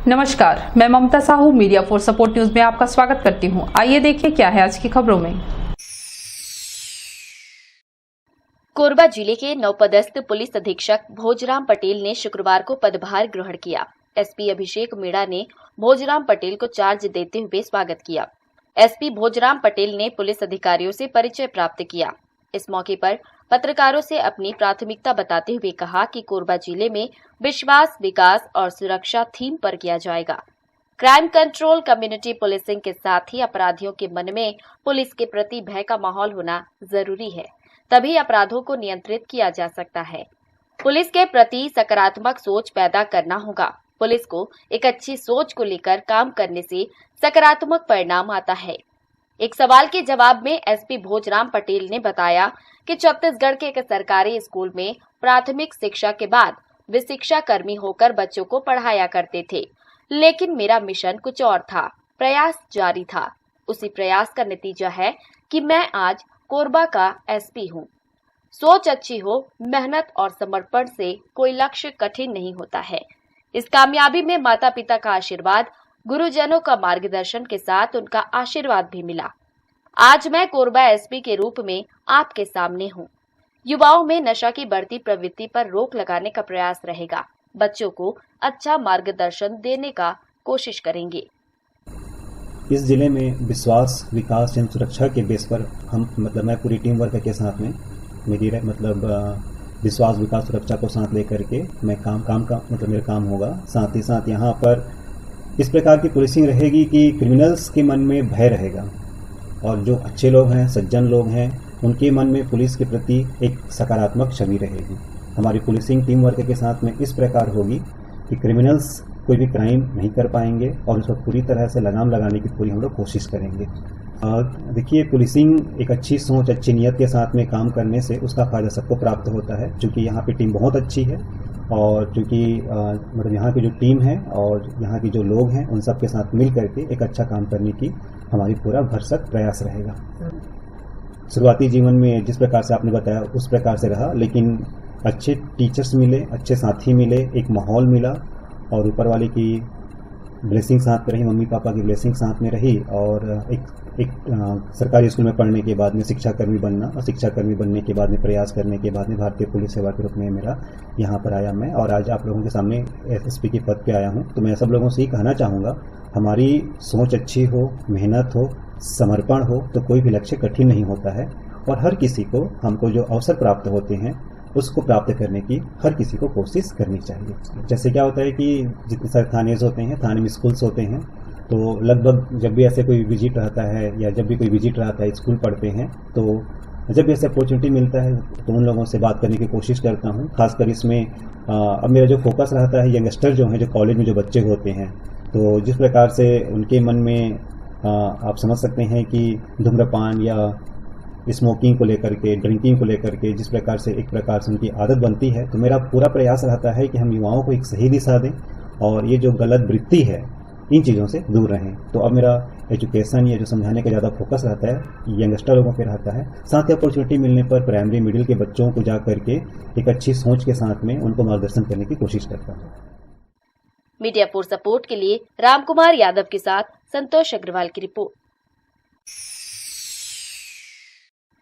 नमस्कार, मैं Mamta Sahu media for support news में आपका स्वागत करती हूं। आइए देखिए क्या है आज की खबरों में। कोरबा जिले के नवपदस्थ पुलिस अधीक्षक भोजराम पटेल ने शुक्रवार को पदभार ग्रहण किया। एसपी अभिषेक मीणा ने भोजराम पटेल को चार्ज देते हुए स्वागत किया। एसपी भोजराम पटेल ने पुलिस अधिकारियों से परिचय प्राप्त किया। इस मौके पर पत्रकारों से अपनी प्राथमिकता बताते हुए कहा कि कोरबा जिले में विश्वास, विकास और सुरक्षा थीम पर किया जाएगा। क्राइम कंट्रोल, कम्युनिटी पुलिसिंग के साथ ही अपराधियों के मन में पुलिस के प्रति भय का माहौल होना जरूरी है, तभी अपराधों को नियंत्रित किया जा सकता है। पुलिस के प्रति सकारात्मक सोच पैदा करना होगा। पुलिस को एक अच्छी सोच को लेकर काम करने से सकारात्मक परिणाम आता है। एक सवाल के जवाब में एसपी भोजराम पटेल ने बताया कि छत्तीसगढ़ के एक सरकारी स्कूल में प्राथमिक शिक्षा के बाद वे शिक्षा कर्मी होकर बच्चों को पढ़ाया करते थे, लेकिन मेरा मिशन कुछ और था। प्रयास जारी था। उसी प्रयास का नतीजा है कि मैं आज कोरबा का एसपी हूँ। सोच अच्छी हो, मेहनत और समर्पण से कोई लक्ष्य कठिन नहीं होता है। इस कामयाबी में माता पिता का आशीर्वाद, गुरुजनों का मार्गदर्शन के साथ उनका आशीर्वाद भी मिला। आज मैं कोरबा एसपी के रूप में आपके सामने हूँ। युवाओं में नशा की बढ़ती प्रवृत्ति पर रोक लगाने का प्रयास रहेगा। बच्चों को अच्छा मार्गदर्शन देने का कोशिश करेंगे। इस जिले में विश्वास, विकास एवं सुरक्षा के बेस पर हम मैं पूरी टीम वर्क के साथ में मेरी विश्वास, विकास, सुरक्षा को साथ लेकर के मैं मेरा काम होगा। साथ ही साथ यहाँ पर इस प्रकार की पुलिसिंग रहेगी कि क्रिमिनल्स के मन में भय रहेगा और जो अच्छे लोग हैं, सज्जन लोग हैं, उनके मन में पुलिस के प्रति एक सकारात्मक छवि रहेगी। हमारी पुलिसिंग टीम वर्क के साथ में इस प्रकार होगी कि क्रिमिनल्स कोई भी क्राइम नहीं कर पाएंगे और उसको पूरी तरह से लगाम लगाने की पूरी हम लोग कोशिश करेंगे। देखिए, पुलिसिंग एक अच्छी सोच, अच्छी नीयत के साथ में काम करने से उसका फायदा सबको प्राप्त होता है। क्योंकि यहाँ पे टीम बहुत अच्छी है और क्योंकि यहाँ की जो टीम है और यहाँ की जो लोग हैं उन सब के साथ मिल करके एक अच्छा काम करने की हमारी पूरा भरसक प्रयास रहेगा। शुरुआती जीवन में जिस प्रकार से आपने बताया उस प्रकार से रहा, लेकिन अच्छे टीचर्स मिले, अच्छे साथी मिले, एक माहौल मिला और ऊपर वाले की ब्लेसिंग साथ में रही, मम्मी पापा की ब्लेसिंग साथ में रही और एक सरकारी स्कूल में पढ़ने के बाद में शिक्षाकर्मी बनना और शिक्षाकर्मी बनने के बाद में प्रयास करने के बाद में भारतीय पुलिस सेवा के रूप में मेरा यहाँ पर आया मैं और आज आप लोगों के सामने एसएसपी के पद पे आया हूँ। तो मैं सब लोगों से ही कहना चाहूँगा, हमारी सोच अच्छी हो, मेहनत हो, समर्पण हो तो कोई भी लक्ष्य कठिन नहीं होता है और हर किसी को हमको जो अवसर प्राप्त होते हैं उसको प्राप्त करने की हर किसी को कोशिश करनी चाहिए। जैसे क्या होता है कि जितने सारे थानेज होते हैं, थाने में स्कूल्स होते हैं, तो लगभग जब भी ऐसे कोई विजिट रहता है या जब भी कोई विजिट रहता है, स्कूल पढ़ते हैं, तो जब भी ऐसे अपॉर्चुनिटी मिलता है तो उन लोगों से बात करने की कोशिश करता हूँ। खासकर इसमें अब मेरा जो फोकस रहता है यंगस्टर जो हैं, जो कॉलेज में जो बच्चे होते हैं, तो जिस प्रकार से उनके मन में आप समझ सकते हैं कि धूम्रपान या स्मोकिंग को लेकर के, ड्रिंकिंग को लेकर के जिस प्रकार से एक प्रकार से उनकी आदत बनती है, तो मेरा पूरा प्रयास रहता है कि हम युवाओं को एक सही दिशा दें और ये जो गलत वृत्ति है इन चीज़ों से दूर रहें। तो अब मेरा एजुकेशन, ये जो समझाने का ज़्यादा फोकस रहता है यंगस्टर लोगों पे रहता है। साथ ही अपॉर्चुनिटी मिलने पर प्राइमरी, मिडिल के बच्चों को जा करके एक अच्छी सोच के साथ में उनको मार्गदर्शन करने की कोशिश करता हूँ। मीडिया फॉर सपोर्ट के लिए रामकुमार यादव के साथ संतोष अग्रवाल की रिपोर्ट।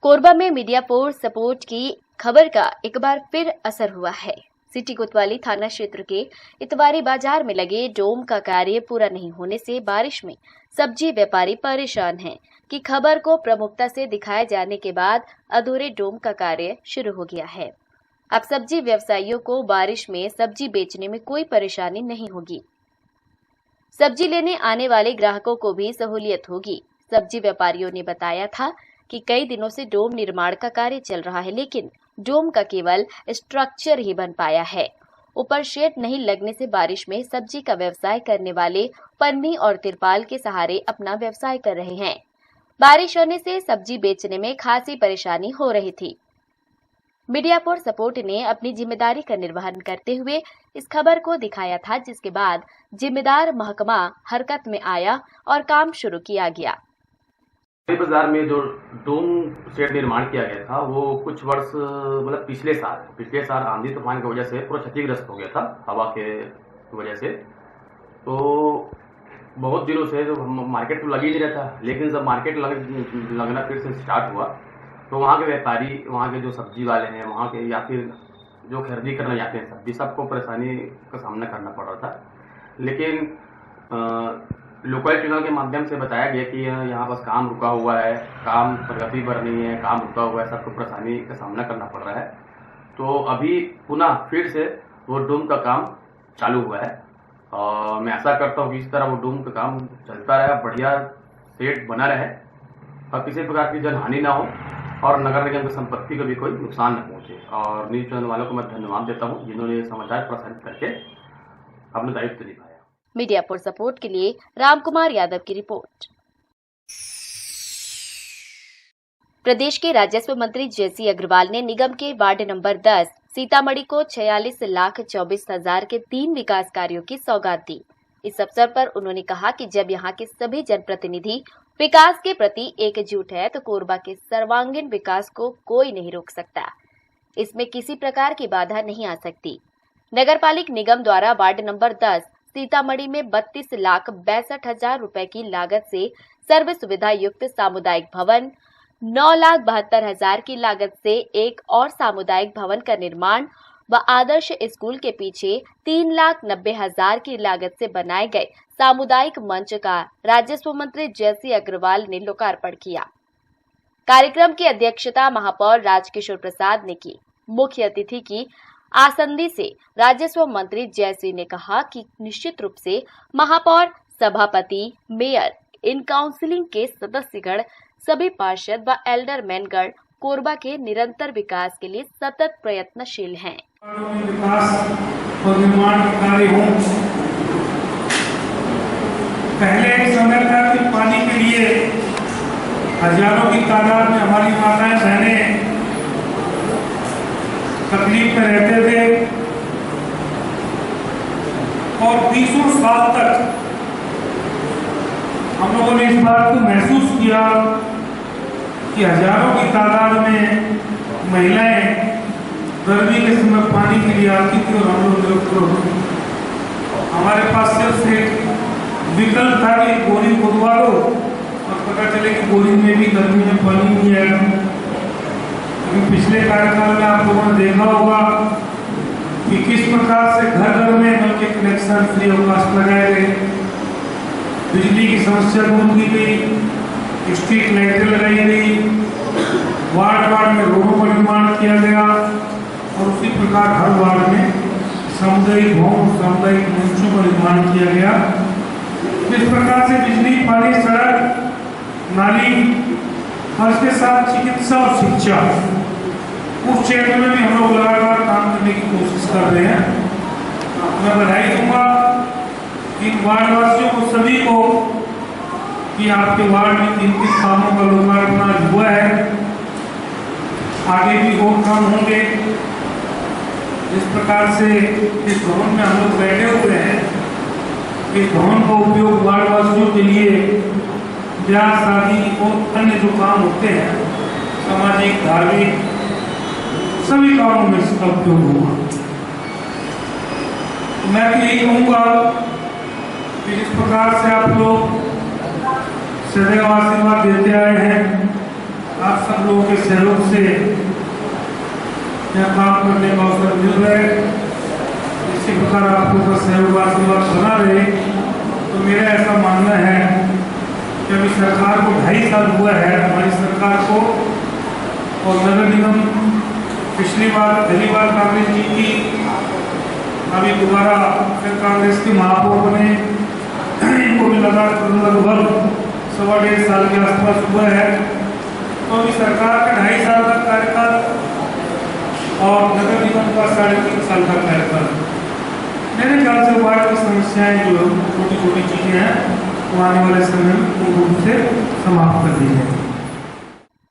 कोरबा में मीडिया फॉर सपोर्ट की खबर का एक बार फिर असर हुआ है। सिटी कोतवाली थाना क्षेत्र के इतवारी बाजार में लगे डोम का कार्य पूरा नहीं होने से बारिश में सब्जी व्यापारी परेशान हैं कि खबर को प्रमुखता से दिखाए जाने के बाद अधूरे डोम का कार्य शुरू हो गया है। अब सब्जी व्यवसायियों को बारिश में सब्जी बेचने में कोई परेशानी नहीं होगी। सब्जी लेने आने वाले ग्राहकों को भी सहूलियत होगी। सब्जी व्यापारियों ने बताया था कि कई दिनों से डोम निर्माण का कार्य चल रहा है, लेकिन डोम का केवल स्ट्रक्चर ही बन पाया है। ऊपर शेड नहीं लगने से बारिश में सब्जी का व्यवसाय करने वाले पन्नी और तिरपाल के सहारे अपना व्यवसाय कर रहे हैं। बारिश होने से सब्जी बेचने में खासी परेशानी हो रही थी। मीडिया फॉर सपोर्ट ने अपनी जिम्मेदारी का निर्वहन करते हुए इस खबर को दिखाया था, जिसके बाद जिम्मेदार महकमा हरकत में आया और काम शुरू किया गया। बाजार में जो डोम शेड निर्माण किया गया था वो कुछ वर्ष पिछले साल आंधी तूफान की वजह से पूरा क्षतिग्रस्त हो गया था, हवा के वजह से। तो बहुत दिनों से जो मार्केट तो लग ही नहीं रहा था, लेकिन जब मार्केट लगना फिर से स्टार्ट हुआ तो वहाँ के व्यापारी, वहाँ के जो सब्जी वाले हैं, वहाँ के या फिर जो खरीदी करने जाते हैं सब्जी, सबको परेशानी का सामना करना पड़ रहा था। लेकिन लोकल चैनल के माध्यम से बताया गया कि यहाँ बस काम रुका हुआ है, काम प्रगति पर नहीं है, काम रुका हुआ है, सबको परेशानी का सामना करना पड़ रहा है। तो अभी पुनः फिर से वो डूम का काम चालू हुआ है और मैं आशा करता हूँ कि इस तरह वो डूम का काम चलता रहे, बढ़िया सेट बना रहे और किसी प्रकार की जनहानि ना हो और नगर निगम की संपत्ति को भी कोई नुकसान न पहुंचे। और न्यूज चैनल वालों को मैं धन्यवाद देता हूं जिन्होंने ये समाचार प्रसारित करके अपना दायित्व निभाया। मीडिया फॉर सपोर्ट के लिए रामकुमार यादव की रिपोर्ट। प्रदेश के राजस्व मंत्री जयसी अग्रवाल ने निगम के वार्ड नंबर 10 सीतामढ़ी को 46,24,000 के 3 विकास कार्यों की सौगात दी। इस अवसर पर उन्होंने कहा कि जब यहाँ के सभी जनप्रतिनिधि विकास के प्रति एकजुट है तो कोरबा के सर्वांगीण विकास को कोई नहीं रोक सकता। इसमें किसी प्रकार की बाधा नहीं आ सकती। नगरपालिक निगम द्वारा वार्ड नंबर 10 सीतामढ़ी में 32,62,000 रुपए की लागत से सर्व सुविधा युक्त सामुदायिक भवन, 9,72,000 की लागत से एक और सामुदायिक भवन का निर्माण व आदर्श स्कूल के पीछे 3,90,000 की लागत से बनाए गए सामुदायिक मंच का राजस्व मंत्री जयसी अग्रवाल ने लोकार्पण किया। कार्यक्रम की अध्यक्षता महापौर राजकिशोर प्रसाद ने की। मुख्य अतिथि की आसंदी से राजस्व मंत्री जयसी ने कहा कि निश्चित रूप से महापौर, सभापति, मेयर, इन काउंसिलिंग के सदस्यगण, सभी पार्षद व एल्डरमैनगण कोरबा के निरंतर विकास के लिए सतत प्रयत्नशील हैं। विकास और निर्माण कार्य हो। पहले एक समय था कि पानी के लिए हजारों की तादाद में हमारी माताएं बहनें तकलीफ में रहते थे और 20 साल तक हम लोगों ने इस बात को महसूस किया कि हजारों की तादाद में महिलाएं गर्मी के समय पानी के लिए आती थी और हम लोग हमारे पास सिर्फ एक विकल्प था कि बोरिंग खुदवा लो और पता चले कि बोरिंग में भी गर्मी में पानी नहीं आएगा। अभी पिछले कार्यकाल में आप लोगों ने देखा होगा कि किस प्रकार से घर घर में नल के कनेक्शन फ्री ऑफ कॉस्ट लगाए गए, बिजली की समस्या दूर की गई, स्ट्रीट लाइटें लगाई गई, वार्ड वार्ड में रोडों का निर्माण किया गया और उसी प्रकार हर वार्ड में सामुदायिक भवन, सामुदायिक मंचों का निर्माण किया गया। इस प्रकार से बिजली, पानी, सड़क, नाली और इसके साथ चिकित्सा और शिक्षा, उस क्षेत्र में भी हम लोग लगातार काम करने की कोशिश कर रहे हैं। मैं बधाई दूंगा इन वार्डवासियों को, सभी को, कि आपके वार्ड में 3 कामों का लोकार्पण हुआ है। आगे भी और काम होंगे। इस प्रकार से इस भवन में हम लोग बैठे हुए हैं, इस भवन का उपयोग वार्डवासियों के लिए ब्याह, शादी और अन्य जो काम होते हैं, सामाजिक, धार्मिक, सभी कामों में इसका उपयोग होगा। मैं तो यही कहूँगा कि जिस प्रकार से आप लोग सदैव आशीर्वाद देते आए हैं, आप सब लोगों के सहयोग से यह काम करने का अवसर मिल रहा है। इसी प्रकार आप लोगों का सहयोग आशीर्वाद बना रहे। तो मेरा ऐसा मानना है कि अभी सरकार को 2.5 साल हुआ है, हमारी सरकार को, और नगर निगम पिछली बार पहली बार कांग्रेस जीती, अभी दोबारा फिर कांग्रेस के महापौर बने, इनको भी लगभग 1.25 साल के आसपास हुआ है। तो अभी सरकार का 2.5 साल का कार्यकाल और नगर निगम का 3.5 साल का कार्यकाल, मेरे ख्याल से वार्ड की समस्याएं जो छोटी छोटी चीजें हैं वो आने वाले समय में पूर्ण रूप से समाप्त कर दी जाएगी।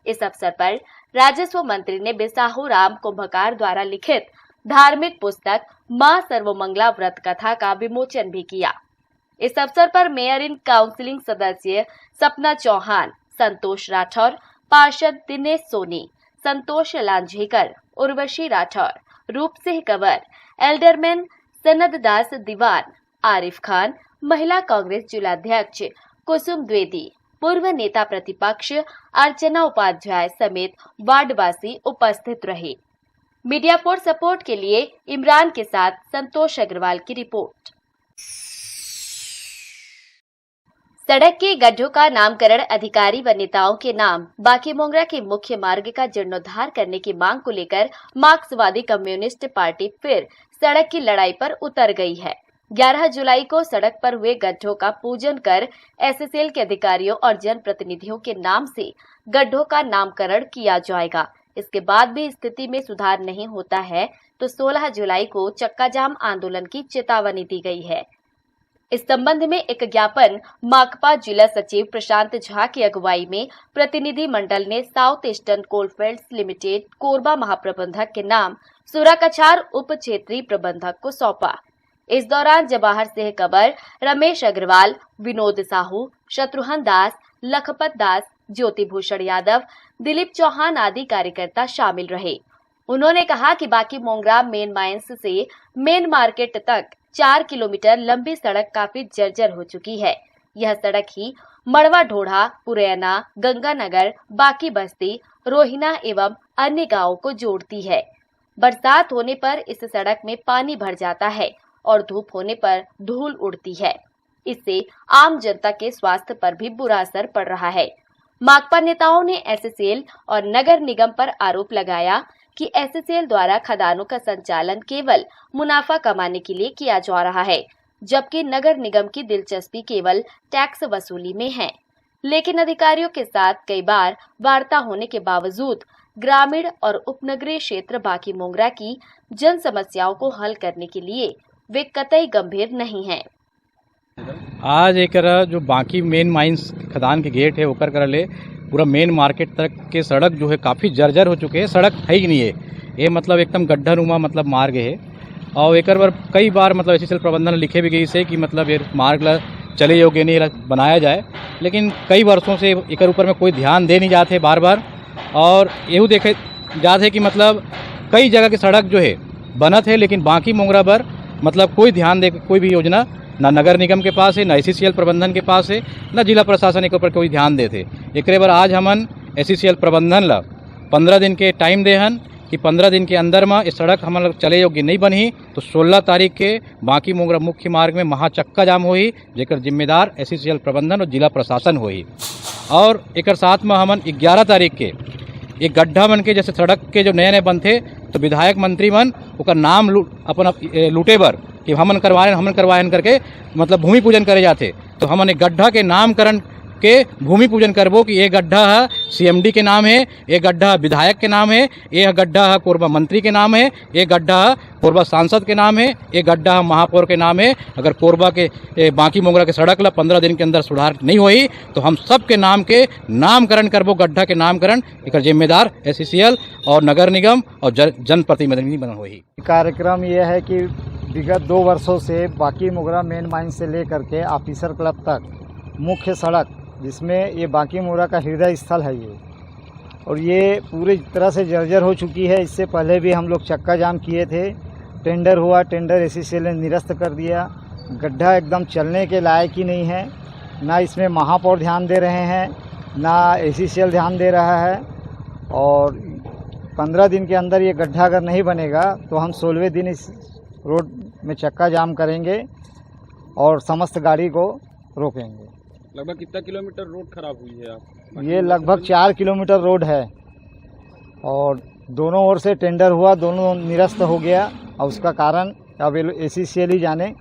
इस अवसर पर राजस्व मंत्री ने बिसाहू राम कुंभकार द्वारा लिखित धार्मिक पुस्तक मां सर्वमंगला व्रत कथा का विमोचन भी किया। इस अवसर पर मेयर इन काउंसिलिंग सदस्य सपना चौहान, संतोष राठौर, पार्षद दिनेश सोनी, संतोष लांझेकर, उर्वशी राठौर, रूप सिंह कंवर, एल्डरमैन सनद दास दीवान, आरिफ खान, महिला कांग्रेस जिलाध्यक्ष कुसुम द्विवेदी, पूर्व नेता प्रतिपक्ष अर्चना उपाध्याय समेत वार्डवासी उपस्थित रहे। मीडिया फॉर सपोर्ट के लिए इमरान के साथ संतोष अग्रवाल की रिपोर्ट। सड़क के गड्ढों का नामकरण अधिकारी व नेताओं के नाम बाकी मोंगरा के मुख्य मार्ग का जीर्णोद्धार करने की मांग को लेकर मार्क्सवादी कम्युनिस्ट पार्टी फिर सड़क की लड़ाई पर उतर गई है। 11 जुलाई को सड़क पर हुए गड्ढों का पूजन कर एसएसएल के अधिकारियों और जनप्रतिनिधियों के नाम से गड्ढों का नामकरण किया जाएगा। इसके बाद भी स्थिति में सुधार नहीं होता है तो 16 जुलाई को चक्का जाम आंदोलन की चेतावनी दी गई है। इस संबंध में एक ज्ञापन माकपा जिला सचिव प्रशांत झा की अगुवाई में प्रतिनिधि मंडल ने south eastern coalfields limited Korba महाप्रबंधक के नाम सुराकछार उप क्षेत्रीय प्रबंधक को सौंपा। इस दौरान जवाहर सिंह कबर, रमेश अग्रवाल, विनोद साहू, शत्रुघ्न दास, लखपत दास, ज्योति भूषण यादव, दिलीप चौहान आदि कार्यकर्ता शामिल रहे। उन्होंने कहा कि बाकी मोंगरा मेन माइंस से मेन मार्केट तक 4 किलोमीटर लंबी सड़क काफी जर्जर हो चुकी है। यह सड़क ही मड़वा ढोढ़ा, पुरैना, गंगानगर, बाकी बस्ती, रोहिना एवं अन्य गांवों को जोड़ती है। बरसात होने पर इस सड़क में पानी भर जाता है और धूप होने पर धूल उड़ती है। इससे आम जनता के स्वास्थ्य पर भी बुरा असर पड़ रहा है। माकपा नेताओं ने एसएसएल और नगर निगम पर आरोप लगाया कि एसएसएल द्वारा खदानों का संचालन केवल मुनाफा कमाने के लिए किया जा रहा है, जबकि नगर निगम की दिलचस्पी केवल टैक्स वसूली में है। लेकिन अधिकारियों के साथ कई बार वार्ता होने के बावजूद ग्रामीण और उपनगरीय क्षेत्र बाकी मोंगरा की जन समस्याओं को हल करने के लिए वे कतई गंभीर नहीं हैं। आज एक जो बाकी मेन माइंस खदान के गेट है ओकर कर ले पूरा मेन मार्केट तक के सड़क जो है काफ़ी जर्जर हो चुके हैं। सड़क है ही नहीं है, ये मतलब एकदम गड्ढा नुमा मतलब मार्ग है। और एक बार कई बार मतलब एसएसएल प्रबंधन लिखे भी गई से कि मतलब ये मार्ग ला चले योग्य नहीं बनाया जाए, लेकिन कई वर्षों से एक ऊपर में कोई ध्यान दे नहीं जाते बार बार। और यही देखे जाते कि मतलब कई जगह की सड़क जो है बनत है, लेकिन बाकी मोंगरा पर मतलब कोई ध्यान दे कोई भी योजना ना नगर निगम के पास है, ना एससीसीएल प्रबंधन के पास है, ना जिला प्रशासन के ऊपर कोई ध्यान देते। एक बार आज हमन एससीसीएल प्रबंधन ला 15 दिन के टाइम दे हन कि 15 दिन के अंदर में इस सड़क हम लोग चले योग्य नहीं बनी तो 16 तारीख के बाकी मोंगरा मुख्य मार्ग में महाचक्का जाम होई, जेकर जिम्मेदार एससीसीएल प्रबंधन और जिला प्रशासन होई। और एक साथ में हमन 11 तारीख के एक गड्ढा बन के जैसे सड़क के जो नए नए बनते तो विधायक मंत्री मन ओकर नाम अपन लूटे बर कि हमन करवायन करके मतलब भूमि पूजन करे जाते। तो हमन एक गड्ढा के नामकरण के भूमि पूजन करबो कि ये गड्ढा है सीएमडी के नाम है, ये गड्ढा विधायक के नाम है, ये गड्ढा है कोरबा मंत्री के नाम है, ये गड्ढा है कोरबा सांसद के नाम है, ये गड्ढा है महापौर के नाम है। अगर कोरबा के बाकी मोंगरा के सड़क ला 15 दिन के अंदर सुधार नहीं हुई तो हम सब के नाम के नामकरण करबो, गड्ढा के नामकरण। एक जिम्मेदार एससीसीएल और नगर निगम और जनप्रतिनिधि बना हुई। कार्यक्रम ये है कि विगत 2 वर्षों से बाकी मोंगरा मेन माइन से लेकर के ऑफिसर क्लब तक मुख्य सड़क जिसमें ये बाकी मोंगरा का हृदय स्थल है ये, और ये पूरी तरह से जर्जर हो चुकी है। इससे पहले भी हम लोग चक्का जाम किए थे, टेंडर हुआ, टेंडर एससीसीएल ने निरस्त कर दिया। गड्ढा एकदम चलने के लायक ही नहीं है, ना इसमें महापौर ध्यान दे रहे हैं, ना एससीसीएल ध्यान दे रहा है। और 15 दिन के अंदर ये गड्ढा अगर नहीं बनेगा तो हम 16वें दिन इस रोड में चक्का जाम करेंगे और समस्त गाड़ी को रोकेंगे। लगभग कितना किलोमीटर रोड खराब हुई है आप? ये लगभग 4 किलोमीटर रोड है और दोनों ओर से टेंडर हुआ, दोनों निरस्त हो गया और उसका कारण अब एससीसीएल ही जाने।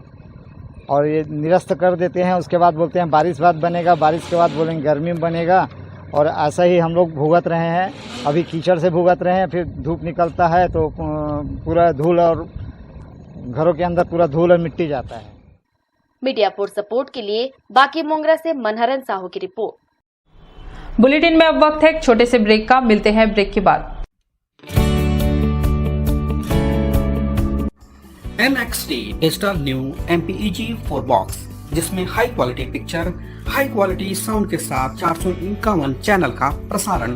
और ये निरस्त कर देते हैं, उसके बाद बोलते हैं बारिश बाद बनेगा, बारिश के बाद बोलेंगे गर्मी में बनेगा। और ऐसा ही हम लोग भुगत रहे हैं, अभी कीचड़ से भुगत रहे हैं, फिर धूप निकलता है तो पूरा धूल और घरों के अंदर पूरा धूल और मिट्टी जाता है। मीडिया फॉर सपोर्ट के लिए बाकी मोंगरा से मनहरन साहू की रिपोर्ट। बुलेटिन में अब वक्त है एक छोटे से ब्रेक का, मिलते हैं ब्रेक के बाद। NXT digital new MPEG 4 box, जिसमें high quality picture, high quality sound के साथ 451 चैनल का प्रसारण।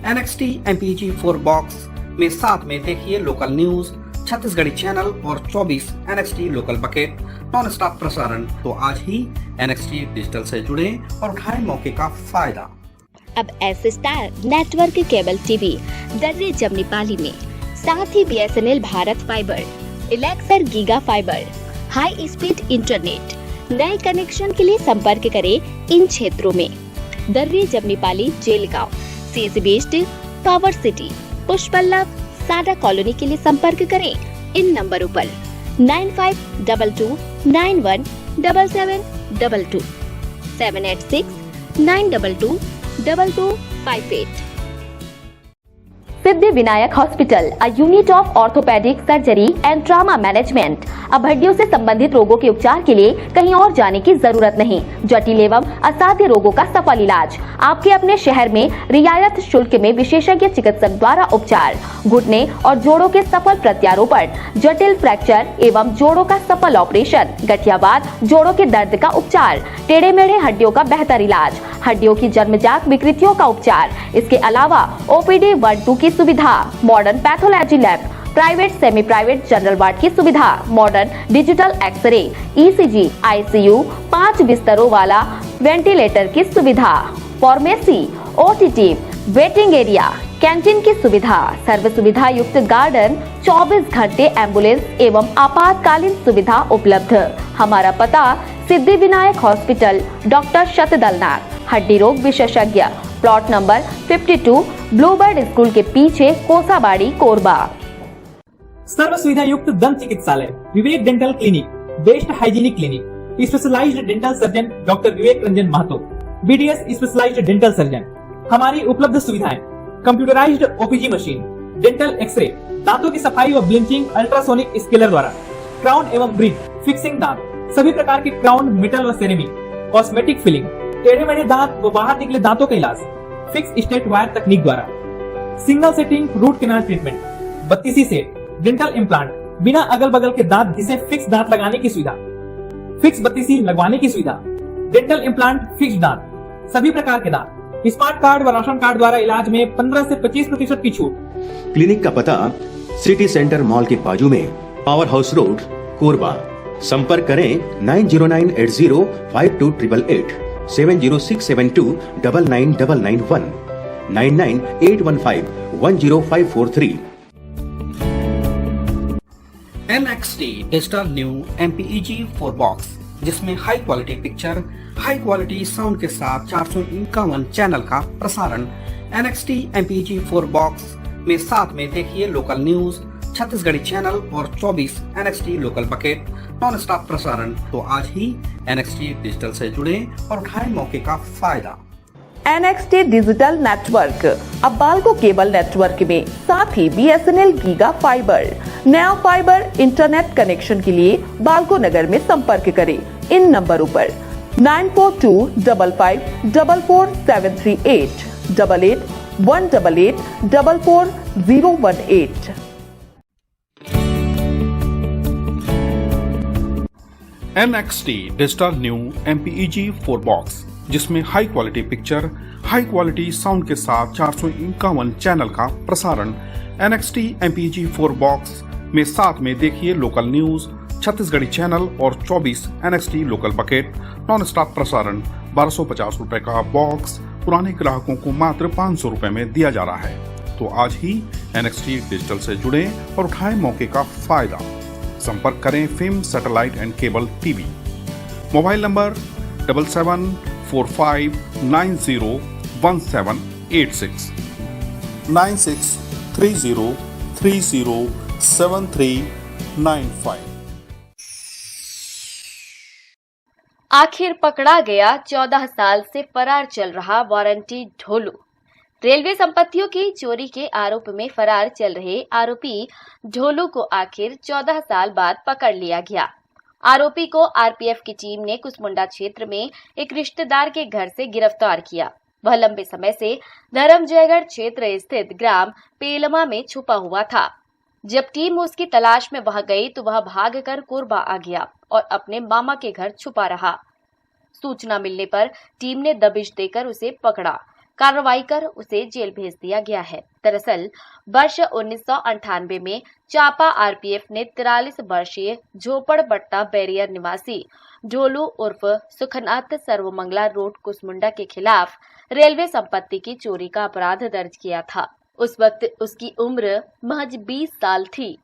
NXT MPEG 4 बॉक्स में साथ में देखिए लोकल न्यूज, छत्तीसगढ़ी चैनल और 24 NXT local bucket, non stop प्रसारण। तो आज ही NXT डिजिटल से जुड़े और उठाएं मौके का फायदा। अब S star network cable TV दर्रे जमनी पाली में, साथ ही BSNL भारत फाइबर, इलेक्सर giga fibre, high speed internet. नए कनेक्शन के लिए संपर्क करें इन क्षेत्रों में: दर्रे जमनी पाली, जेलगांव, CSB based, power city, Pushpallav, Sada colony के लिए संपर्क करें इन नंबरों पर 9522917722, 786-922-2258। Siddhi Vinayak hospital, a unit of orthopaedic surgery and trauma management. अब हड्डियों से संबंधित रोगों के उपचार के लिए कहीं और जाने की जरूरत नहीं। जटिल एवं असाध्य रोगों का सफल इलाज आपके अपने शहर में रियायत शुल्क में विशेषज्ञ चिकित्सक द्वारा उपचार। घुटने और जोड़ों के सफल प्रत्यारोपण, जटिल फ्रैक्चर एवं जोड़ों का सफल ऑपरेशन, गठियावाद, जोड़ों के दर्द का उपचार, टेढ़े मेढ़े हड्डियों का बेहतर इलाज, हड्डियों की जन्मजात विकृतियों का उपचार। इसके अलावा OPD 1-2 की सुविधा, modern pathology lab, private semi private general ward की सुविधा, modern digital x ray, ECG, ICU, 5 बिस्तरों वाला वेंटिलेटर की सुविधा, pharmacy, OTT, waiting area, canteen की सुविधा, सर्व सुविधा युक्त गार्डन, 24 घंटे एम्बुलेंस एवं आपातकालीन सुविधा उपलब्ध। हमारा पता: सिद्धि विनायक हॉस्पिटल, डॉक्टर शतदलनाथ, हड्डी रोग विशेषज्ञ, प्लॉट नंबर 52, ब्लूबर्ड स्कूल के पीछे, कोसाबाड़ी, कोरबा। सर्व सुविधा युक्त दंत चिकित्सालय, Vivek dental clinic, best hygienic clinic, specialised dental surgeon doctor Vivek Ranjan Mahato, BDS specialised dental surgeon. हमारी उपलब्ध सुविधाएं: computerised OPG machine, dental X ray, दांतों की सफाई व ब्लीचिंग अल्ट्रासोनिक स्केलर द्वारा, क्राउन एवं ब्रिज, फिक्सिंग दांत, सभी प्रकार के क्राउन, मेटल व सेरेमिक, कॉस्मेटिक फिलिंग, टेढ़े मेढ़े दांत व बाहर निकले दांतों का इलाज फिक्स स्टेट वायर तकनीक द्वारा, single sitting root canal treatment, 32 set, dental implant, बिना अगल बगल के दांत घिसे फिक्स दांत लगाने की सुविधा, फिक्स 32 लगवाने की सुविधा, डेंटल इम्प्लांट, फिक्स दांत, सभी प्रकार के दांत, स्मार्ट कार्ड व राशन कार्ड द्वारा इलाज में 15 से 25% की छूट। क्लिनिक का पता सिटी सेंटर मॉल के बाजू में, पावर हाउस रोड, कोरबा। संपर्क करें 9098052888, 7067299991, 9981510543। NXT digital new MPEG 4 box, जिसमें high quality picture, high quality sound के साथ 451 चैनल का प्रसारण। NXT MPEG 4 बॉक्स में साथ में देखिए लोकल न्यूज, छत्तीसगढ़ी चैनल और 24 NXT local bucket non stop प्रसारण। तो आज ही NXT डिजिटल से जुड़े और उठाएं मौके का फायदा। NXT डिजिटल नेटवर्क, अब बाल्को केबल नेटवर्क में, साथ ही BSNL गीगा फाइबर। नया फाइबर इंटरनेट कनेक्शन के लिए बाल्को नगर में संपर्क करें इन नंबरों पर 9425544738, 8818844018। NXT digital new MPEG 4 box, जिसमें high quality picture, high quality sound के साथ 451 चैनल का प्रसारण। NXT MPEG 4 बॉक्स में साथ में देखिए लोकल न्यूज, छत्तीसगढ़ी चैनल और 24 NXT local bucket non stop प्रसारण। 1250 रुपए का बॉक्स पुराने ग्राहकों को मात्र 500 रुपए में दिया जा रहा है। तो आज ही NXT डिजिटल से जुड़े और उठाएं मौके का फायदा। संपर्क करें film satellite and cable TV. Mobile number 7745901786, 9630307395। आखिर पकड़ा गया 14 साल से फरार चल रहा वारंटी ढोलू। रेलवे संपत्तियों की चोरी के आरोप में फरार चल रहे आरोपी ढोलू को आखिर 14 साल बाद पकड़ लिया गया। आरोपी को आरपीएफ की टीम ने कुसमुंडा क्षेत्र में एक रिश्तेदार के घर से गिरफ्तार किया। वह लंबे समय से धर्मजयगढ़ क्षेत्र स्थित ग्राम पेलमा में छुपा हुआ था। जब टीम उसकी तलाश में वहां गई तो वह भागकर कोरबा आ गया और अपने मामा के घर छुपा रहा। सूचना मिलने पर टीम ने दबिश देकर उसे पकड़ा। कार्रवाई कर उसे जेल भेज दिया गया है। दरअसल वर्ष 1998 में चापा आरपीएफ ने 43 वर्षीय झोपड़पट्टा बैरियर निवासी ढोलू उर्फ सुखनाथ सर्वमंगला रोड कुसमुंडा के खिलाफ रेलवे संपत्ति की चोरी का अपराध दर्ज किया था। उस वक्त उसकी उम्र महज 20 साल थी।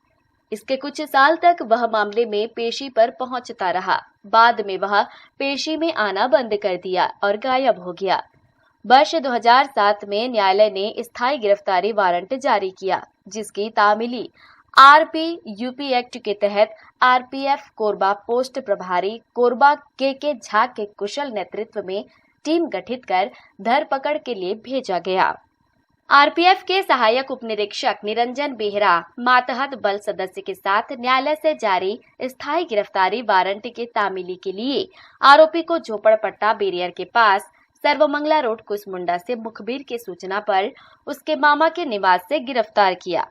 इसके कुछ साल तक वह मामले में पेशी पर पहुंचता रहा। बाद में वह पेशी में आना बंद कर दिया और गायब हो गया। वर्ष 2007 में न्यायालय ने स्थायी गिरफ्तारी वारंट जारी किया, जिसकी तामीली आरपी यूपी एक्ट के तहत आरपीएफ कोरबा पोस्ट प्रभारी कोरबा के झा के कुशल नेतृत्व में टीम गठित कर धरपकड़ के लिए भेजा गया। आरपीएफ के सहायक उपनिरीक्षक निरंजन बेहरा मातहत बल सदस्य के साथ न्यायालय से जारी स्थायी गिरफ्तारी वारंट के तामीली के लिए आरोपी को झोपड़पट्टा बैरियर के पास सर्वमंगला रोड कुसमुंडा से मुखबिर की सूचना पर उसके मामा के निवास से गिरफ्तार किया।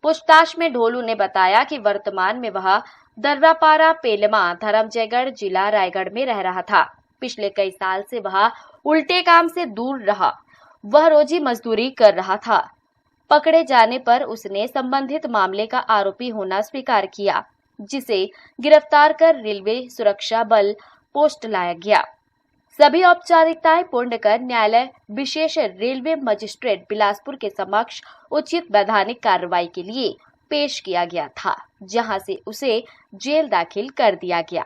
पूछताछ में ढोलू ने बताया कि वर्तमान में वह दर्रापारा पेलमा धर्मजयगढ़ जिला रायगढ़ में रह रहा था। पिछले कई साल से वह उल्टे काम से दूर रहा। वह रोजी मजदूरी कर रहा था। पकड़े जाने पर उसने संबंधित मामले का आरोपी होना स्वीकार किया, जिसे गिरफ्तार कर रेलवे सुरक्षा बल पोस्ट लाया गया। सभी औपचारिकताएं पूर्ण कर न्यायालय विशेष रेलवे मजिस्ट्रेट बिलासपुर के समक्ष उचित वैधानिक कार्रवाई के लिए पेश किया गया था, जहां से उसे जेल दाखिल कर दिया गया।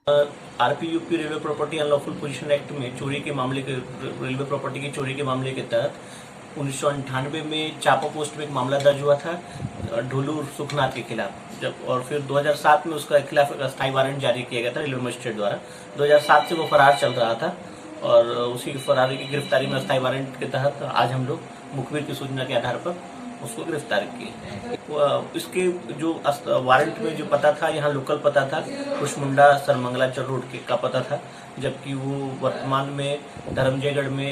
RPUP railway property unlawful position act में चोरी के मामले के रेलवे प्रॉपर्टी की चोरी के मामले के तहत 1998 में चापा पोस्ट में एक मामला दर्ज हुआ था ढोलू सुखनाथ के खिलाफ, जब और फिर 2007 में उसका खिलाफ अस्थायी वारंट जारी किया गया था रेलवे मजिस्ट्रेट द्वारा। 2007 से वो फरार चल रहा था और उसी फरारी की गिरफ्तारी में अस्थायी वारंट के तहत आज हम लोग मुखबिर की सूचना के आधार पर उसको गिरफ्तार किए। इसके जो वारंट में जो पता था, यहाँ लोकल पता था, कुसमुंडा सरमंगला रोड का पता था, जबकि वो वर्तमान में धर्मजयगढ़ में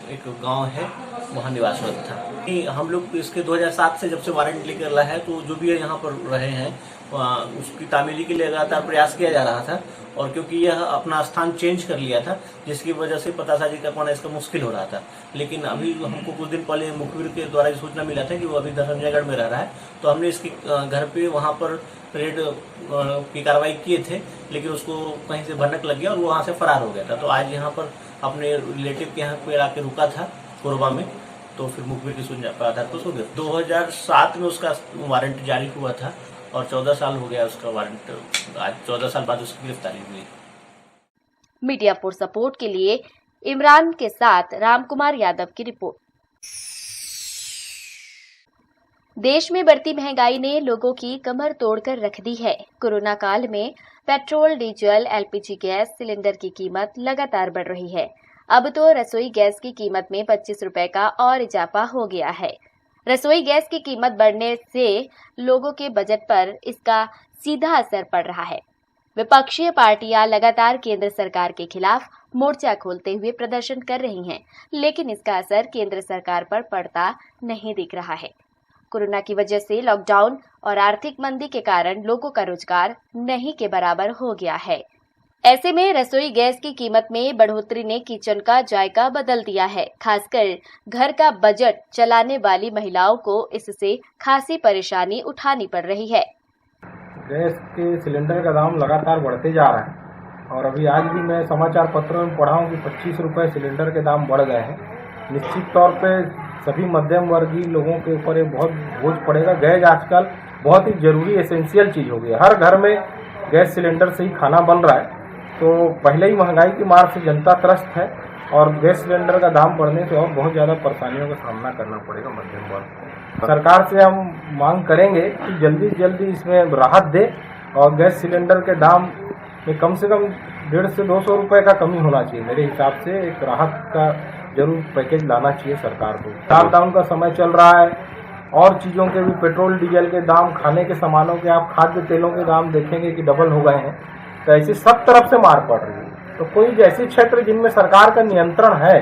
एक गांव है, वहाँ निवासरत था। हम लोग इसके 2007 से जब से वारंट लेकर रहा है, तो जो भी यहाँ पर रहे हैं उसकी तामीली के लिए लगातार प्रयास किया जा रहा था, और क्योंकि यह अपना स्थान चेंज कर लिया था, जिसकी वजह से पतासाजी कर पाना इसका मुश्किल हो रहा था। लेकिन अभी हमको कुछ दिन पहले मुखबिर के द्वारा सूचना मिला था कि वो अभी धर्मजयगढ़ में रह रहा है, तो हमने इसके घर पे वहाँ पर रेड की कार्रवाई किए थे, लेकिन उसको कहीं से भनक लग गया और वो वहाँ से फरार हो गया था। तो आज यहाँ पर अपने रिलेटिव के यहाँ पे आके रुका था कोरबा में, तो फिर मुखबिर की सूचना पर आधार पर उसको 2007 में उसका वारंट जारी हुआ था और 14 साल हो गया उसका वारंट। आज 14 साल बाद उसकी गिरफ्तारी हुई। मीडिया फॉर सपोर्ट के लिए इमरान के साथ रामकुमार यादव की रिपोर्ट। देश में बढ़ती महंगाई ने लोगों की कमर तोड़कर रख दी है। कोरोना काल में petrol, diesel, LPG gas cylinder की कीमत लगातार बढ़ रही है। अब तो रसोई गैस की कीमत में 25 रुपए का और इजाफा हो गया है। रसोई गैस की कीमत बढ़ने से लोगों के बजट पर इसका सीधा असर पड़ रहा है। विपक्षी पार्टियां लगातार केंद्र सरकार के खिलाफ मोर्चा खोलते हुए प्रदर्शन कर रही हैं, लेकिन इसका असर केंद्र सरकार पर पड़ता नहीं दिख रहा है। कोरोना की वजह से लॉकडाउन और आर्थिक मंदी के कारण लोगों का रोजगार नहीं के बराबर हो गया है। ऐसे में रसोई गैस की कीमत में बढ़ोतरी ने किचन का जायका बदल दिया है। खासकर घर का बजट चलाने वाली महिलाओं को इससे खासी परेशानी उठानी पड़ रही है। गैस के सिलेंडर का दाम लगातार बढ़ते जा रहा है और अभी आज भी मैं समाचार पत्रों में पढ़ा हूँ कि 25 रुपये सिलेंडर के दाम बढ़ गए हैं। निश्चित तौर पे सभी मध्यम वर्गीय लोगों के ऊपर ये बहुत बोझ पड़ेगा। गैस आजकल बहुत ही जरूरी एसेंशियल चीज़ हो गई है। हर घर में गैस सिलेंडर से ही खाना बन रहा है, तो पहले ही महंगाई की मार से जनता त्रस्त है और गैस सिलेंडर का दाम बढ़ने से और बहुत ज़्यादा परेशानियों का सामना करना पड़ेगा मध्यम वर्ग को। सरकार से हम मांग करेंगे कि जल्दी से जल्दी इसमें राहत दे और गैस सिलेंडर के दाम में कम से कम 150 से 200 रुपये का कमी होना चाहिए। मेरे हिसाब से एक राहत का जरूर पैकेज लाना चाहिए सरकार को। लॉकडाउन का समय चल रहा है और चीज़ों के भी, पेट्रोल डीजल के दाम, खाने के सामानों के, आप खाद्य तेलों के दाम देखेंगे कि डबल हो गए हैं। तो ऐसी सब तरफ से मार पड़ रही है। तो कोई ऐसे क्षेत्र जिनमें सरकार का नियंत्रण है,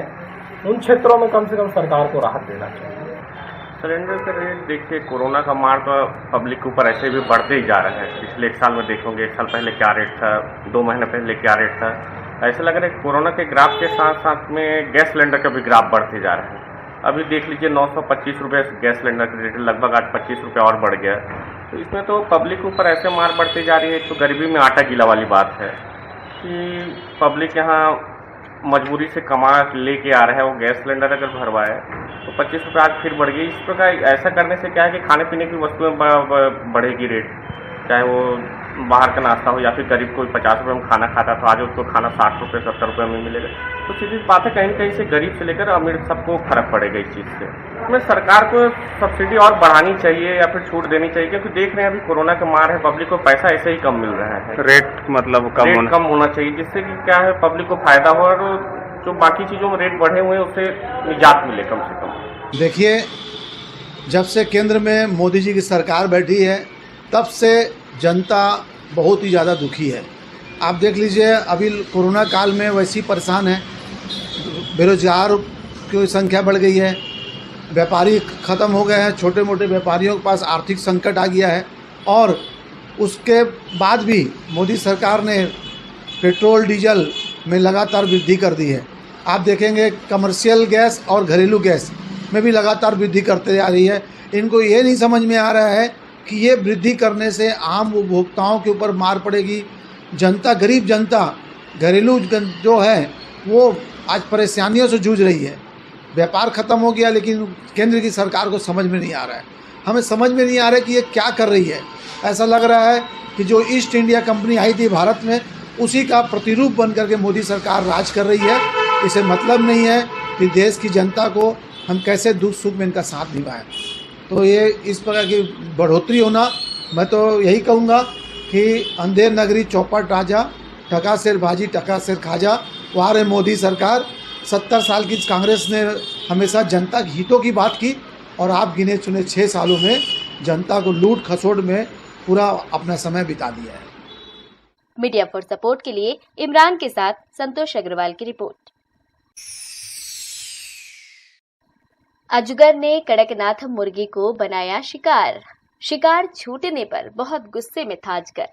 उन क्षेत्रों में कम से कम सरकार को राहत देना चाहिए। सिलेंडर का रेट देखिए, कोरोना का मार तो पब्लिक के ऊपर ऐसे भी बढ़ते ही जा रहा है। पिछले एक साल में देखोगे, एक साल पहले क्या रेट था, 2 महीने पहले क्या रेट था, ऐसा लग रहा है कोरोना के ग्राफ के साथ साथ में गैस सिलेंडर का भी ग्राफ बढ़ते जा रहा है। अभी देख लीजिए 925 रुपये गैस सिलेंडर की रेट, लगभग आज 25 रुपये और बढ़ गया। तो इसमें तो पब्लिक ऊपर ऐसे मार बढ़ती जा रही है। तो गरीबी में आटा गीला वाली बात है कि पब्लिक यहाँ मजबूरी से कमा लेके आ रहा है, वो गैस सिलेंडर अगर भरवाए तो 25 रुपये आज फिर बढ़ गई। इस प्रकार ऐसा करने से क्या है कि खाने पीने की वस्तुएं बढ़ेगी रेट, चाहे वो बाहर का नाश्ता हो या फिर गरीब कोई 50 रुपये में खाना खाता था, आज उसको खाना 60 रुपये 70 रुपये में मिलेगा। तो सीधी बात है, कहीं न कहीं से गरीब से लेकर अमीर सबको फर्क पड़ेगा इस चीज़ से। इसमें सरकार को सब्सिडी और बढ़ानी चाहिए या फिर छूट देनी चाहिए, क्योंकि देख रहे हैं अभी कोरोना का मार है, पब्लिक को पैसा ऐसे ही कम मिल रहा है। रेट मतलब कम होना चाहिए, जिससे कि क्या है पब्लिक को फायदा हो और जो बाकी चीज़ों में रेट बढ़े हुए हैं उससे निजात मिले कम से कम। देखिए, जब से केंद्र में मोदी जी की सरकार बैठी है तब से जनता बहुत ही ज़्यादा दुखी है। आप देख लीजिए, अभी कोरोना काल में वैसी परेशान है, बेरोजगार की संख्या बढ़ गई है, व्यापारी ख़त्म हो गए हैं, छोटे मोटे व्यापारियों के पास आर्थिक संकट आ गया है। और उसके बाद भी मोदी सरकार ने पेट्रोल डीजल में लगातार वृद्धि कर दी है। आप देखेंगे कमर्शियल गैस और घरेलू गैस में भी लगातार वृद्धि करते जा रही है। इनको ये नहीं समझ में आ रहा है कि ये वृद्धि करने से आम उपभोक्ताओं के ऊपर मार पड़ेगी। जनता, गरीब जनता, घरेलू जो है वो आज परेशानियों से जूझ रही है। व्यापार ख़त्म हो गया, लेकिन केंद्र की सरकार को समझ में नहीं आ रहा है। हमें समझ में नहीं आ रहा है कि ये क्या कर रही है। ऐसा लग रहा है कि जो ईस्ट इंडिया कंपनी आई थी भारत में, उसी का प्रतिरूप बन करके मोदी सरकार राज कर रही है। इसे मतलब नहीं है कि देश की जनता को हम कैसे दुख सुख में इनका साथ निभाएं। तो ये इस प्रकार की बढ़ोतरी होना, मैं तो यही कहूँगा कि अंधेर नगरी चौपट राजा, टका सिर भाजी टका सिर खाजा। वहाँ रहे मोदी सरकार। 70 साल की कांग्रेस ने हमेशा जनता के हितों की बात की, और आप गिने चुने 6 सालों में जनता को लूट खसोट में पूरा अपना समय बिता दिया है। मीडिया फॉर सपोर्ट के लिए इमरान के साथ संतोष अग्रवाल की रिपोर्ट। अजगर ने कड़कनाथ मुर्गी को बनाया शिकार। शिकार छूटने पर बहुत गुस्से में था अजगर।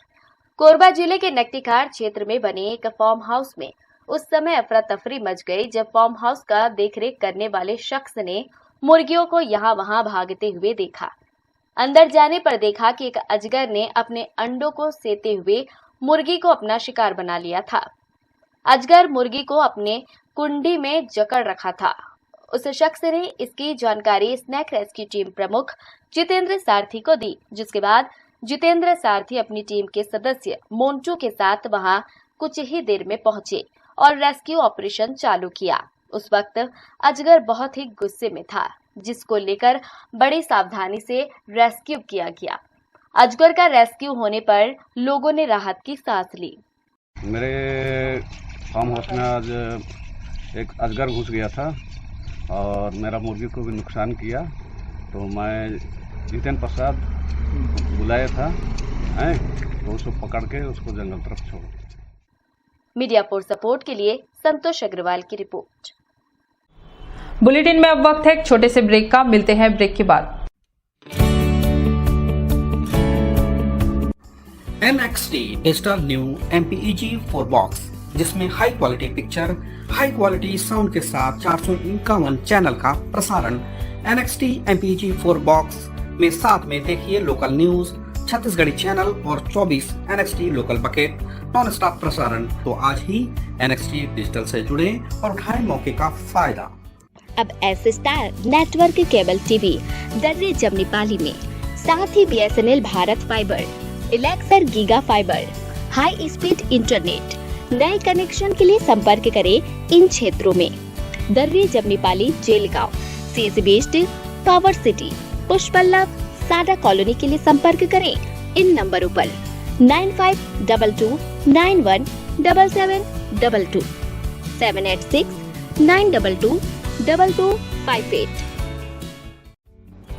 कोरबा जिले के नकटीखार क्षेत्र में बने एक फार्म हाउस में उस समय अफरा तफरी मच गई जब फार्म हाउस का देखरेख करने वाले शख्स ने मुर्गियों को यहाँ वहां भागते हुए देखा। अंदर जाने पर देखा कि एक अजगर ने अपने अंडों को सेते हुए मुर्गी को अपना शिकार बना लिया था। अजगर मुर्गी को अपने कुंडी में जकड़ रखा था। उस शख्स ने इसकी जानकारी स्नैक रेस्क्यू टीम प्रमुख जितेंद्र सारथी को दी, जिसके बाद जितेंद्र सारथी अपनी टीम के सदस्य मोन्टू के साथ वहां कुछ ही देर में पहुंचे और रेस्क्यू ऑपरेशन चालू किया। उस वक्त अजगर बहुत ही गुस्से में था, जिसको लेकर बड़ी सावधानी से रेस्क्यू किया गया। अजगर का रेस्क्यू होने पर लोगों ने राहत की सांस ली। मेरे फार्म हाउस में आज एक अजगर घुस गया था और मेरा मुर्गी को भी नुकसान किया, तो मैं जितेंद्र प्रसाद बुलाया था, तो उसको पकड़ के उसको जंगल तरफ छोड़। मीडिया फॉर सपोर्ट के लिए संतोष अग्रवाल की रिपोर्ट। बुलेटिन में अब वक्त है एक छोटे से ब्रेक का। मिलते हैं ब्रेक के बाद। NXT digital new MPEG 4 box, जिसमें high quality picture, high quality sound के साथ 451 चैनल का प्रसारण। NXT MPEG 4 बॉक्स में साथ में देखिए लोकल न्यूज, छत्तीसगढ़ी चैनल और 24 NXT local bucket non stop प्रसारण। तो आज ही NXT डिजिटल से जुड़े और उठाएं मौके का फायदा। अब S star network cable TV Darri Jamnipali में, साथ ही BSNL भारत फाइबर, इलेक्सर giga fibre, high speed internet. नए कनेक्शन के लिए संपर्क करें इन क्षेत्रों में: Darri Jamnipali, Jelgaon, CSB based, power city, Pushpallav, Sada colony के लिए संपर्क करें इन नंबरों पर 9522917722, 78692222258।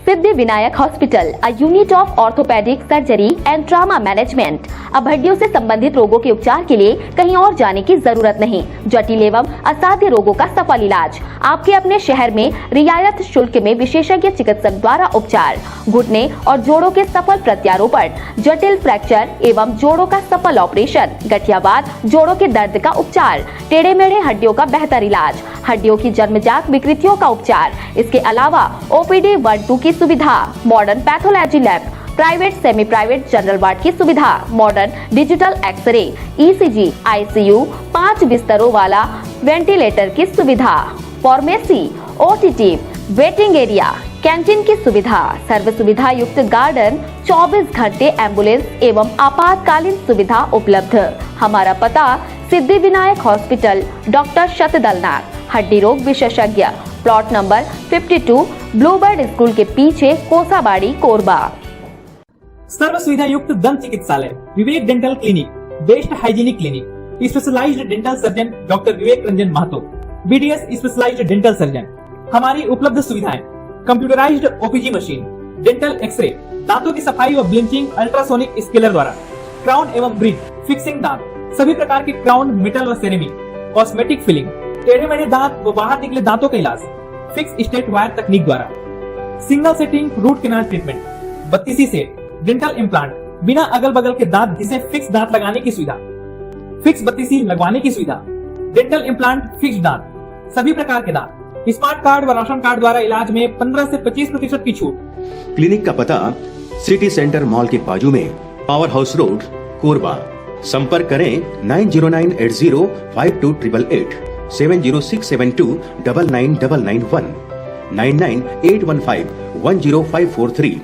Siddhi Vinayak hospital, a unit of orthopedic surgery and trauma management। अब हड्डियों से संबंधित रोगों के उपचार के लिए कहीं और जाने की जरूरत नहीं। जटिल एवं असाध्य रोगों का सफल इलाज आपके अपने शहर में रियायत शुल्क में विशेषज्ञ चिकित्सक द्वारा उपचार। घुटने और जोड़ों के सफल प्रत्यारोपण, जटिल फ्रैक्चर एवं जोड़ों का सफल ऑपरेशन, गठियावाद, जोड़ों के दर्द का उपचार, टेढ़े मेढ़े हड्डियों का बेहतर इलाज, हड्डियों की जन्मजात विकृतियों का उपचार। इसके अलावा ओपीडी 1-2 की सुविधा, modern pathology lab, private semi private general ward की सुविधा, modern digital x ray, ECG, ICU, 5 बिस्तरों वाला वेंटिलेटर की सुविधा, pharmacy, OTT, waiting area, canteen की सुविधा, सर्व सुविधा युक्त गार्डन, 24 घंटे एम्बुलेंस एवं आपातकालीन सुविधा उपलब्ध। हमारा पता सिद्धि विनायक हॉस्पिटल, डॉक्टर शतदलनाथ, हड्डी रोग विशेषज्ञ, प्लॉट नंबर 52, ब्लूबर्ड स्कूल के पीछे, कोसाबाड़ी, कोरबा। सर्व सुविधा युक्त दंत चिकित्सालय, Vivek dental clinic, best hygienic clinic, specialised dental surgeon doctor Vivek Ranjan Mahato, BDS specialised dental surgeon. हमारी उपलब्ध सुविधाएं: computerised OPG machine, dental X ray, दांतों की सफाई व ब्लीचिंग अल्ट्रासोनिक स्केलर द्वारा, क्राउन एवं ब्रिज, फिक्सिंग दांत, सभी प्रकार के क्राउन, मेटल व सेरेमिक, कॉस्मेटिक फिलिंग, टेढ़े मेढ़े दांत व बाहर निकले दांतों का इलाज फिक्स स्टेट वायर तकनीक द्वारा, single sitting root canal treatment, 32 set, dental implant, बिना अगल बगल के दांत जिसे फिक्स दांत लगाने की सुविधा, फिक्स 32 लगवाने की सुविधा, डेंटल इम्प्लांट, फिक्स दांत, सभी प्रकार के दांत, स्मार्ट कार्ड व राशन कार्ड द्वारा इलाज में 15 से 25% की छूट। क्लिनिक का पता सिटी सेंटर मॉल के बाजू में, पावर हाउस रोड, कोरबा। संपर्क करें 9098052888, 7067299991, 9981510543।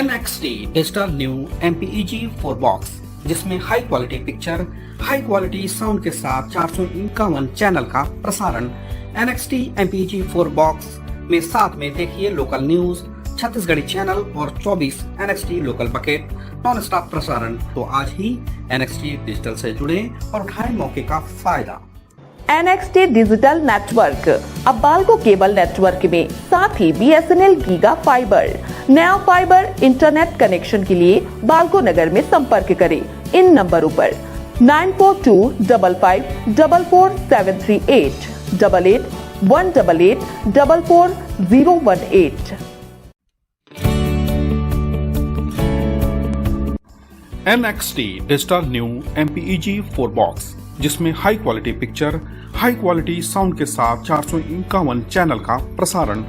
NXT digital new MPEG 4 box, जिसमें high quality picture, high quality sound के साथ 451 चैनल का प्रसारण। NXT MPEG 4 बॉक्स में साथ में देखिए लोकल न्यूज, छत्तीसगढ़ी चैनल और 24 NXT local bucket non stop प्रसारण। तो आज ही NXT डिजिटल से जुड़े और उठाएं मौके का फायदा। NXT डिजिटल नेटवर्क अब बाल्को केबल नेटवर्क में साथ ही BSNL गीगा फाइबर। नया फाइबर इंटरनेट कनेक्शन के लिए बाल्को नगर में संपर्क करें इन नंबरों पर 9425544738, 8818844018। NXT digital new MPEG 4 box, जिसमें high quality picture, high quality sound के साथ 451 चैनल का प्रसारण।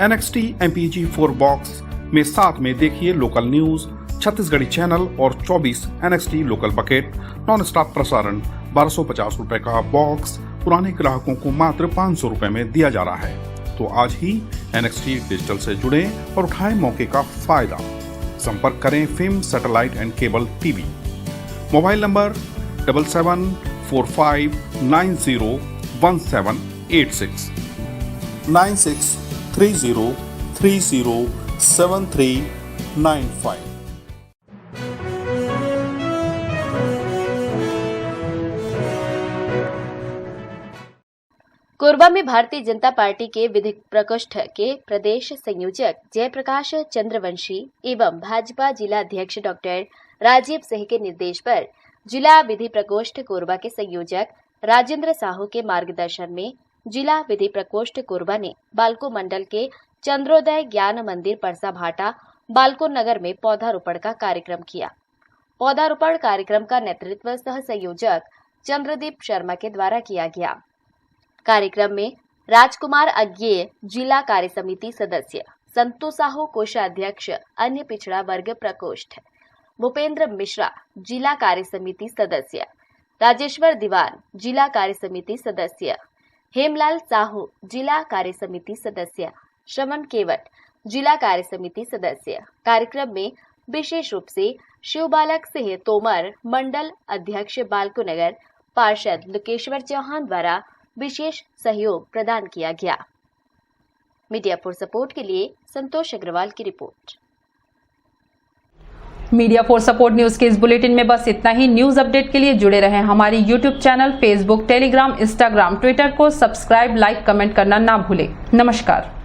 NXT MPEG 4 बॉक्स में साथ में देखिए लोकल न्यूज, छत्तीसगढ़ी चैनल और 24 NXT local bucket non stop प्रसारण। 1250 रुपए का बॉक्स पुराने ग्राहकों को मात्र 500 रुपए में दिया जा रहा है। तो आज ही NXT डिजिटल से जुड़े और उठाएं मौके का फायदा। संपर्क करें film satellite and cable TV. Mobile number 7745901786, 9630307395। Korba में भारतीय जनता पार्टी के विधि प्रकोष्ठ के प्रदेश संयोजक जयप्रकाश चंद्रवंशी एवं भाजपा जिला अध्यक्ष डॉक्टर राजीव सिंह के निर्देश पर जिला विधि प्रकोष्ठ कोरबा के संयोजक राजेंद्र साहू के मार्गदर्शन में जिला विधि प्रकोष्ठ कोरबा ने बाल्को मंडल के चंद्रोदय ज्ञान मंदिर परसा भाटा बाल्को नगर में पौधारोपण का कार्यक्रम किया। पौधारोपण कार्यक्रम का नेतृत्व सह संयोजक चंद्रदीप शर्मा के द्वारा किया गया। कार्यक्रम में राजकुमार अज्ञेय जिला कार्य समिति सदस्य, संतु साहू कोषाध्यक्ष अन्य पिछड़ा वर्ग प्रकोष्ठ, भूपेंद्र मिश्रा जिला कार्य समिति सदस्य, राजेश्वर दीवान जिला कार्य समिति सदस्य, हेमलाल साहू जिला कार्य समिति सदस्य, श्रमण केवट जिला कार्य समिति सदस्य। कार्यक्रम में विशेष रूप से शिवबालक सिंह तोमर मंडल अध्यक्ष बाल्को नगर, पार्षद लुकेश्वर चौहान द्वारा विशेष सहयोग प्रदान किया गया। मीडिया फॉर सपोर्ट के लिए संतोष अग्रवाल की report. Media for support news के इस बुलेटिन में बस इतना ही। न्यूज अपडेट के लिए जुड़े रहें हमारी YouTube channel, Facebook, Telegram, Instagram, Twitter को सब्सक्राइब, लाइक, कमेंट करना ना भूलें। नमस्कार।